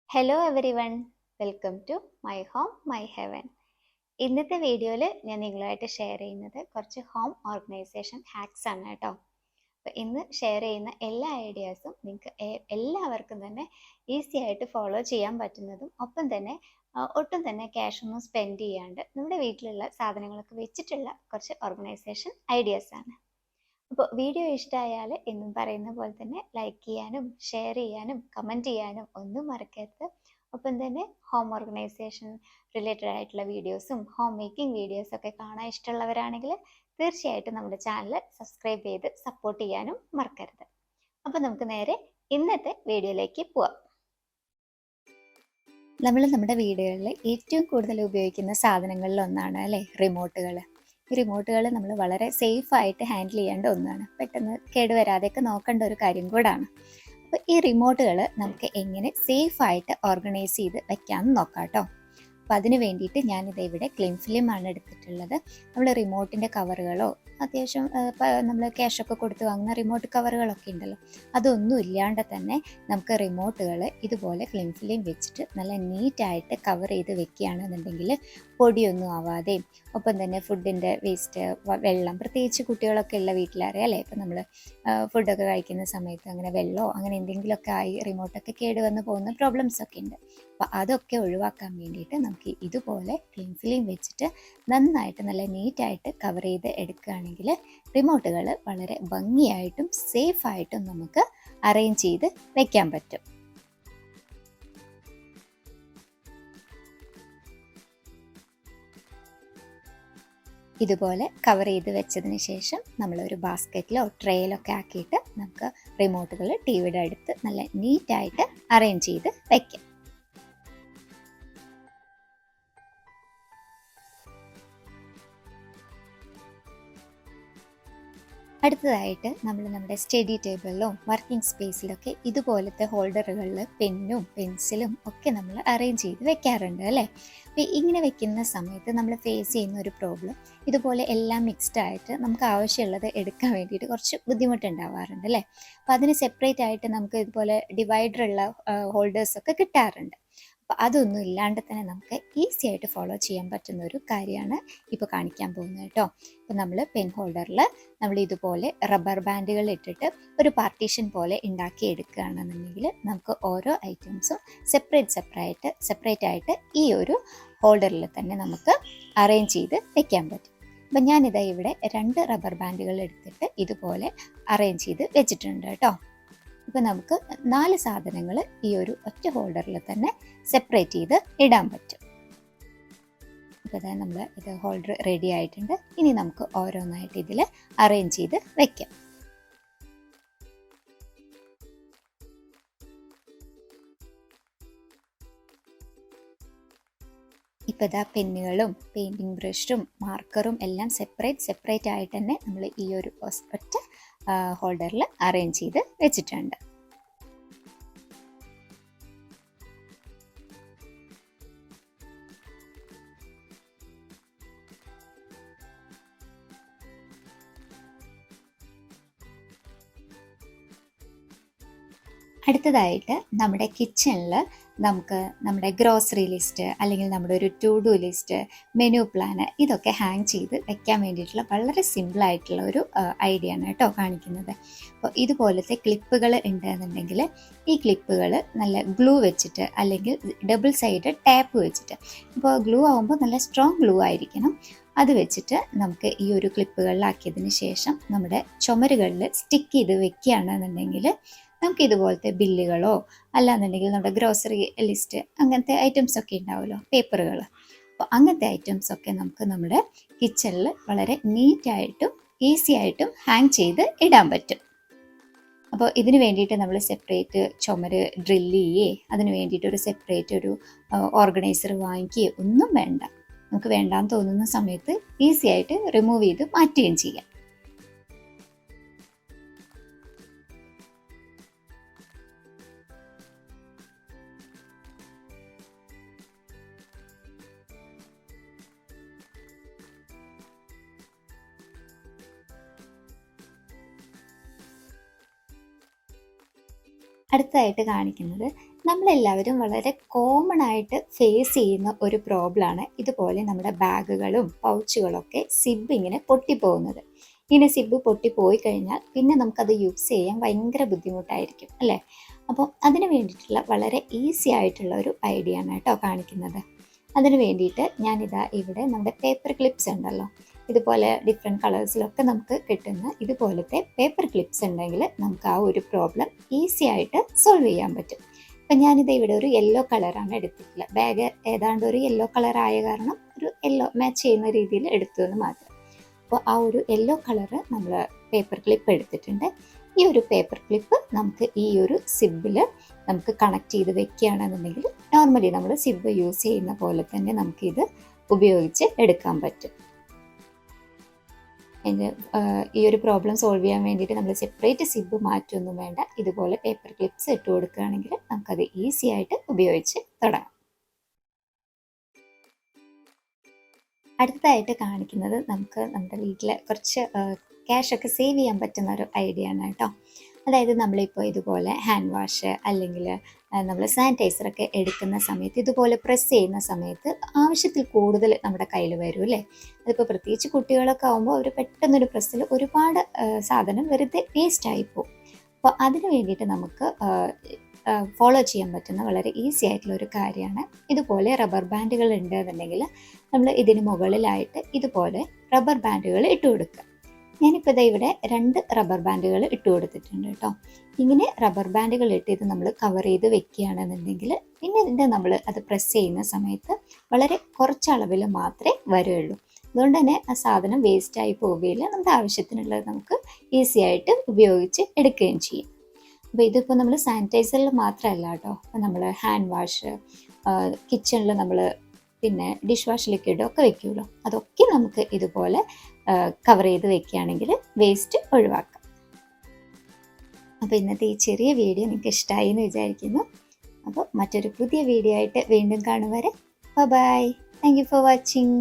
Hello everyone, welcome to my home my heaven. ഇന്നത്തെ വീഡിയോയിൽ ഞാൻ നിങ്ങളുമായിട്ട് ഷെയർ ചെയ്യുന്നത് കുറച്ച് ഹോം ഓർഗനൈസേഷൻ ഹാക്സ് ആണ് കേട്ടോ. അപ്പോൾ ഇന്ന് ഷെയർ ചെയ്യുന്ന എല്ലാ ഐഡിയാസും നിങ്ങൾക്ക് എല്ലാവർക്കും തന്നെ ഈസി ആയിട്ട് ഫോളോ ചെയ്യാൻ പറ്റുന്നതും ഒപ്പം തന്നെ ഒട്ടും തന്നെ ക്യാഷ് ഒന്നും സ്പെൻഡ് ചെയ്യാണ്ട് നമ്മുടെ വീട്ടിലുള്ള സാധനങ്ങളൊക്കെ വെച്ചിട്ടുള്ള കുറച്ച് ഓർഗനൈസേഷൻ ഐഡിയാസ് ആണ്. അപ്പോൾ വീഡിയോ ഇഷ്ടമായാൽ എന്നും പറയുന്ന പോലെ തന്നെ ലൈക്ക് ചെയ്യാനും ഷെയർ ചെയ്യാനും കമൻറ്റ് ചെയ്യാനും ഒന്നും മറക്കരുത്. ഒപ്പം തന്നെ ഹോം ഓർഗനൈസേഷൻ റിലേറ്റഡ് ആയിട്ടുള്ള വീഡിയോസും ഹോം മേക്കിംഗ് വീഡിയോസൊക്കെ കാണാൻ ഇഷ്ടമുള്ളവരാണെങ്കിൽ തീർച്ചയായിട്ടും നമ്മുടെ ചാനൽ സബ്സ്ക്രൈബ് ചെയ്ത് സപ്പോർട്ട് ചെയ്യാനും മറക്കരുത്. അപ്പോൾ നമുക്ക് നേരെ ഇന്നത്തെ വീഡിയോയിലേക്ക് പോവാം. നമ്മൾ നമ്മുടെ വീടുകളിൽ ഏറ്റവും കൂടുതൽ ഉപയോഗിക്കുന്ന സാധനങ്ങളിൽ ഒന്നാണ് അല്ലേ റിമോട്ടുകൾ. ഈ റിമോട്ടുകൾ നമ്മൾ വളരെ സേഫായിട്ട് ഹാൻഡിൽ ചെയ്യേണ്ട ഒന്നാണ്. പെട്ടെന്ന് കേടുവരാതെയൊക്കെ നോക്കേണ്ട ഒരു കാര്യം കൂടാണ്. അപ്പോൾ ഈ റിമോട്ടുകൾ നമുക്ക് എങ്ങനെ സേഫായിട്ട് ഓർഗനൈസ് ചെയ്ത് വെക്കാമെന്ന് നോക്കാം കേട്ടോ. അപ്പോൾ അതിന് വേണ്ടിയിട്ട് ഞാനിത് ഇവിടെ ക്ലിം ഫിലിമാണ് എടുത്തിട്ടുള്ളത്. നമ്മൾ റിമോട്ടിൻ്റെ കവറുകളോ അത്യാവശ്യം നമ്മൾ ക്യാഷൊക്കെ കൊടുത്ത് വാങ്ങുന്ന റിമോട്ട് കവറുകളൊക്കെ ഉണ്ടല്ലോ, അതൊന്നും ഇല്ലാണ്ട് തന്നെ നമുക്ക് റിമോട്ടുകൾ ഇതുപോലെ ക്ലിം ഫിലിം വെച്ചിട്ട് നല്ല നീറ്റായിട്ട് കവർ ചെയ്ത് വെക്കുകയാണെന്നുണ്ടെങ്കിൽ പൊടിയൊന്നും ആവാതെയും ഒപ്പം തന്നെ ഫുഡിൻ്റെ വേസ്റ്റ് വെള്ളം, പ്രത്യേകിച്ച് കുട്ടികളൊക്കെ ഉള്ള വീട്ടിലറിയാം അല്ലേ, ഇപ്പം നമ്മൾ ഫുഡൊക്കെ കഴിക്കുന്ന സമയത്ത് അങ്ങനെ വെള്ളമോ അങ്ങനെ എന്തെങ്കിലുമൊക്കെ ആയി റിമോട്ടൊക്കെ കേടുവന്ന് പോകുന്ന പ്രോബ്ലംസ് ഒക്കെ ഉണ്ട്. അപ്പോൾ അതൊക്കെ ഒഴിവാക്കാൻ വേണ്ടിയിട്ട് നമുക്ക് ഇതുപോലെ ക്ലീൻ ഫിലിം വെച്ചിട്ട് നന്നായിട്ട് നല്ല നീറ്റായിട്ട് കവർ ചെയ്ത് എടുക്കുകയാണെങ്കിൽ റിമോട്ടുകൾ വളരെ ഭംഗിയായിട്ടും സേഫായിട്ടും നമുക്ക് അറേഞ്ച് ചെയ്ത് വെക്കാൻ പറ്റും. ഇതുപോലെ കവർ ചെയ്ത് വെച്ചതിന് ശേഷം നമ്മളൊരു ബാസ്ക്കറ്റിലോ ട്രേയിലൊക്കെ ആക്കിയിട്ട് നമുക്ക് റിമോട്ടുകൾ ടി വിയുടെ അടുത്ത് നല്ല നീറ്റായിട്ട് അറേഞ്ച് ചെയ്ത് വയ്ക്കാം. അടുത്തതായിട്ട് നമ്മൾ നമ്മുടെ സ്റ്റഡി ടേബിളിലോ വർക്കിംഗ് സ്പേസിലൊക്കെ ഇതുപോലത്തെ ഹോൾഡറുകളിൽ പെന്നും പെൻസിലും ഒക്കെ നമ്മൾ അറേഞ്ച് ചെയ്ത് വെക്കാറുണ്ട് അല്ലേ. അപ്പോൾ ഇങ്ങനെ വെക്കുന്ന സമയത്ത് നമ്മൾ ഫേസ് ചെയ്യുന്ന ഒരു പ്രോബ്ലം, ഇതുപോലെ എല്ലാം മിക്സ്ഡ് ആയിട്ട് നമുക്ക് ആവശ്യമുള്ളത് എടുക്കാൻ വേണ്ടിയിട്ട് കുറച്ച് ബുദ്ധിമുട്ടുണ്ടാവാറുണ്ട് അല്ലേ. അപ്പോൾ അതിന് സെപ്പറേറ്റ് ആയിട്ട് നമുക്ക് ഇതുപോലെ ഡിവൈഡറുള്ള ഹോൾഡേഴ്സൊക്കെ കിട്ടാറുണ്ട്. അപ്പോൾ അതൊന്നും ഇല്ലാണ്ട് തന്നെ നമുക്ക് ഈസി ആയിട്ട് ഫോളോ ചെയ്യാൻ പറ്റുന്ന ഒരു കാര്യമാണ് ഇപ്പോൾ കാണിക്കാൻ പോകുന്നത് കേട്ടോ. അപ്പോൾ നമ്മൾ പെൻ ഹോൾഡറിൽ നമ്മൾ ഇതുപോലെ റബ്ബർ ബാൻഡുകൾ ഇട്ടിട്ട് ഒരു പാർട്ടീഷൻ പോലെ ഉണ്ടാക്കി എടുക്കുകയാണെന്നുണ്ടെങ്കിൽ നമുക്ക് ഓരോ ഐറ്റംസും സെപ്പറേറ്റ് ആയിട്ട് ഈ ഒരു ഹോൾഡറിൽ തന്നെ നമുക്ക് അറേഞ്ച് ചെയ്ത് വെക്കാൻ പറ്റും. അപ്പം ഞാനിതാ ഇവിടെ 2 റബ്ബർ ബാൻഡുകൾ എടുത്തിട്ട് ഇതുപോലെ അറേഞ്ച് ചെയ്ത് വെച്ചിട്ടുണ്ട് കേട്ടോ. ഇപ്പം നമുക്ക് 4 സാധനങ്ങൾ ഈ ഒരു ഒറ്റ ഹോൾഡറിൽ തന്നെ സെപ്പറേറ്റ് ചെയ്ത് ഇടാൻ പറ്റും. അപ്പോൾ അതായത് നമ്മൾ ഇത് ഹോൾഡർ റെഡി ആയിട്ടുണ്ട്. ഇനി നമുക്ക് ഓരോന്നായിട്ട് ഇതിൽ അറേഞ്ച് ചെയ്ത് വെക്കാം. ഇപ്പോൾ ഇതാ പെന്നുകളും പെയിൻറ്റിങ് ബ്രഷും മാർക്കറും എല്ലാം സെപ്പറേറ്റ് ആയിട്ട് തന്നെ നമ്മൾ ഈ ഒരു ഒറ്റ ഹോൾഡറിൽ അറേഞ്ച് ചെയ്ത് വെച്ചിട്ടുണ്ട്. അടുത്തതായിട്ട് നമ്മുടെ കിച്ചണിൽ നമുക്ക് നമ്മുടെ ഗ്രോസറി ലിസ്റ്റ് അല്ലെങ്കിൽ നമ്മുടെ ഒരു to do list, menu plan ഇതൊക്കെ ഹാങ് ചെയ്ത് വെക്കാൻ വേണ്ടിയിട്ടുള്ള വളരെ സിമ്പിളായിട്ടുള്ള ഒരു ഐഡിയ ആണ് കേട്ടോ കാണിക്കുന്നത്. അപ്പോൾ ഇതുപോലത്തെ ക്ലിപ്പുകൾ ഉണ്ടെന്നുണ്ടെങ്കിൽ ഈ ക്ലിപ്പുകൾ നല്ല ഗ്ലൂ വെച്ചിട്ട് അല്ലെങ്കിൽ ഡബിൾ സൈഡ് ടാപ്പ് വെച്ചിട്ട്, ഇപ്പോൾ ഗ്ലൂ ആകുമ്പോൾ നല്ല സ്ട്രോങ് ഗ്ലൂ ആയിരിക്കണം, അത് വെച്ചിട്ട് നമുക്ക് ഈ ഒരു ക്ലിപ്പുകളിലാക്കിയതിന് ശേഷം നമ്മുടെ ചുമരുകളിൽ സ്റ്റിക്ക് ചെയ്ത് വെക്കുകയാണെന്നുണ്ടെങ്കിൽ നമുക്ക് ഇതുപോലത്തെ ബില്ലുകളോ അല്ലാന്നുണ്ടെങ്കിൽ നമ്മുടെ ഗ്രോസറി ലിസ്റ്റ് അങ്ങനത്തെ ഐറ്റംസ് ഒക്കെ ഉണ്ടാവുമല്ലോ, പേപ്പറുകൾ, അപ്പോൾ അങ്ങനത്തെ ഐറ്റംസ് ഒക്കെ നമുക്ക് നമ്മുടെ കിച്ചണിൽ വളരെ നീറ്റായിട്ടും ഈസി ആയിട്ടും ഹാങ് ചെയ്ത് ഇടാൻ പറ്റും. അപ്പോൾ ഇതിന് വേണ്ടിയിട്ട് നമ്മൾ സെപ്പറേറ്റ് ചുമര് ഡ്രില്ല് ചെയ്യേ അതിന് വേണ്ടിയിട്ട് ഒരു സെപ്പറേറ്റ് ഒരു ഓർഗനൈസർ വാങ്ങിക്കുകയോ ഒന്നും വേണ്ട. നമുക്ക് വേണ്ടാന്ന് തോന്നുന്ന സമയത്ത് ഈസി ആയിട്ട് റിമൂവ് ചെയ്ത് മാറ്റുകയും ചെയ്യാം. അടുത്തതായിട്ട് കാണിക്കുന്നത് നമ്മളെല്ലാവരും വളരെ കോമൺ ആയിട്ട് ഫേസ് ചെയ്യുന്ന ഒരു പ്രോബ്ലമാണ് ഇതുപോലെ നമ്മുടെ ബാഗുകളും പൗച്ചുകളൊക്കെ സിബ് ഇങ്ങനെ പൊട്ടിപ്പോകുന്നത്. ഇങ്ങനെ സിബ് പൊട്ടിപ്പോയി കഴിഞ്ഞാൽ പിന്നെ നമുക്കത് യൂസ് ചെയ്യാൻ ഭയങ്കര ബുദ്ധിമുട്ടായിരിക്കും അല്ലേ. അപ്പോൾ അതിന് വേണ്ടിയിട്ടുള്ള വളരെ ഈസി ആയിട്ടുള്ള ഒരു ഐഡിയ ആണ് കേട്ടോ കാണിക്കുന്നത്. അതിന് വേണ്ടിയിട്ട് ഞാനിതാ ഇവിടെ നമ്മുടെ പേപ്പർ ക്ലിപ്സ് ഉണ്ടല്ലോ, ഇതുപോലെ ഡിഫറെൻറ്റ് കളേഴ്സിലൊക്കെ നമുക്ക് കിട്ടുന്ന ഇതുപോലത്തെ പേപ്പർ ക്ലിപ്സ് ഉണ്ടെങ്കിൽ നമുക്ക് ആ ഒരു പ്രോബ്ലം ഈസി ആയിട്ട് സോൾവ് ചെയ്യാൻ പറ്റും. അപ്പം ഞാനിത് ഇവിടെ ഒരു യെല്ലോ കളറാണ് എടുത്തിട്ടുള്ളത്. ബാഗ് ഏതാണ്ട് ഒരു യെല്ലോ കളർ ആയ കാരണം ഒരു യെല്ലോ മാച്ച് ചെയ്യുന്ന രീതിയിൽ എടുത്തു എന്ന് മാത്രം. അപ്പോൾ ആ ഒരു യെല്ലോ കളറ് നമ്മൾ പേപ്പർ ക്ലിപ്പ് എടുത്തിട്ടുണ്ട്. ഈ ഒരു പേപ്പർ ക്ലിപ്പ് നമുക്ക് ഈ ഒരു സിബിൽ നമുക്ക് കണക്ട് ചെയ്ത് വെക്കുകയാണെന്നുണ്ടെങ്കിൽ നോർമലി നമ്മൾ സിബ് യൂസ് ചെയ്യുന്ന പോലെ തന്നെ നമുക്കിത് ഉപയോഗിച്ച് എടുക്കാൻ പറ്റും. ഈ ഒരു പ്രോബ്ലം സോൾവ് ചെയ്യാൻ വേണ്ടിയിട്ട് നമ്മൾ സെപ്പറേറ്റ് സിബ് മാറ്റൊന്നും വേണ്ട. ഇതുപോലെ പേപ്പർ ക്ലിപ്സ് ഇട്ട് കൊടുക്കുകയാണെങ്കിൽ നമുക്കത് ഈസി ആയിട്ട് ഉപയോഗിച്ച് തുടങ്ങാം. അടുത്തതായിട്ട് കാണിക്കുന്നത് നമുക്ക് നമ്മുടെ വീട്ടിൽ കുറച്ച് ക്യാഷൊക്കെ സേവ് ചെയ്യാൻ പറ്റുന്ന ഒരു ഐഡിയ ആണ് കേട്ടോ. അതായത് നമ്മളിപ്പോൾ ഇതുപോലെ ഹാൻഡ് വാഷ് അല്ലെങ്കിൽ നമ്മൾ സാനിറ്റൈസറൊക്കെ എടുക്കുന്ന സമയത്ത് ഇതുപോലെ പ്രസ് ചെയ്യുന്ന സമയത്ത് ആവശ്യത്തിൽ കൂടുതൽ നമ്മുടെ കയ്യിൽ വരും അല്ലേ. അതിപ്പോൾ പ്രത്യേകിച്ച് കുട്ടികളൊക്കെ ആകുമ്പോൾ അവർ പെട്ടെന്നൊരു പ്രസ്സിൽ ഒരുപാട് സാധനം വെറുതെ വേസ്റ്റായി പോകും. അപ്പോൾ അതിന് വേണ്ടിയിട്ട് നമുക്ക് ഫോളോ ചെയ്യാൻ പറ്റുന്ന വളരെ ഈസി ആയിട്ടുള്ള ഒരു കാര്യമാണ് ഇതുപോലെ റബ്ബർ ബാൻഡുകൾ ഉണ്ടെന്നുണ്ടെങ്കിൽ നമ്മൾ ഇതിന് മുകളിലായിട്ട് ഇതുപോലെ റബ്ബർ ബാൻഡുകൾ ഇട്ട് കൊടുക്കുക. ഞാനിപ്പോൾ ഇതാ ഇവിടെ 2 റബ്ബർ ബാൻഡുകൾ ഇട്ട് കൊടുത്തിട്ടുണ്ട് കേട്ടോ. ഇങ്ങനെ റബ്ബർ ബാൻഡുകൾ ഇട്ട് ഇത് നമ്മൾ കവർ ചെയ്ത് വെക്കുകയാണെന്നുണ്ടെങ്കിൽ പിന്നെ ഇതിൻ്റെ നമ്മൾ അത് പ്രസ് ചെയ്യുന്ന സമയത്ത് വളരെ കുറച്ച് അളവിൽ മാത്രമേ വരുള്ളൂ. അതുകൊണ്ട് തന്നെ ആ സാധനം വേസ്റ്റായി പോവുകയില്ല. നമ്മുടെ ആവശ്യത്തിനുള്ളത് നമുക്ക് ഈസി ആയിട്ട് ഉപയോഗിച്ച് എടുക്കുകയും ചെയ്യും. അപ്പോൾ ഇതിപ്പോൾ നമ്മൾ സാനിറ്റൈസറിൽ മാത്രമല്ല കേട്ടോ, അപ്പോൾ നമ്മൾ ഹാൻഡ് വാഷ്, കിച്ചണിൽ നമ്മൾ പിന്നെ ഡിഷ് വാഷ് ലിക്വിഡ് ഒക്കെ വെക്കുമല്ലോ, അതൊക്കെ നമുക്ക് ഇതുപോലെ കവർ ചെയ്ത് വെക്കുകയാണെങ്കിൽ വേസ്റ്റ് ഒഴിവാക്കാം. അപ്പോൾ ഇന്നത്തെ ഈ ചെറിയ വീഡിയോ നിങ്ങൾക്ക് ഇഷ്ടമായി എന്ന് വിചാരിക്കുന്നു. അപ്പോൾ മറ്റൊരു പുതിയ വീഡിയോ ആയിട്ട് വീണ്ടും കാണും വരെ bye. Thank you for watching.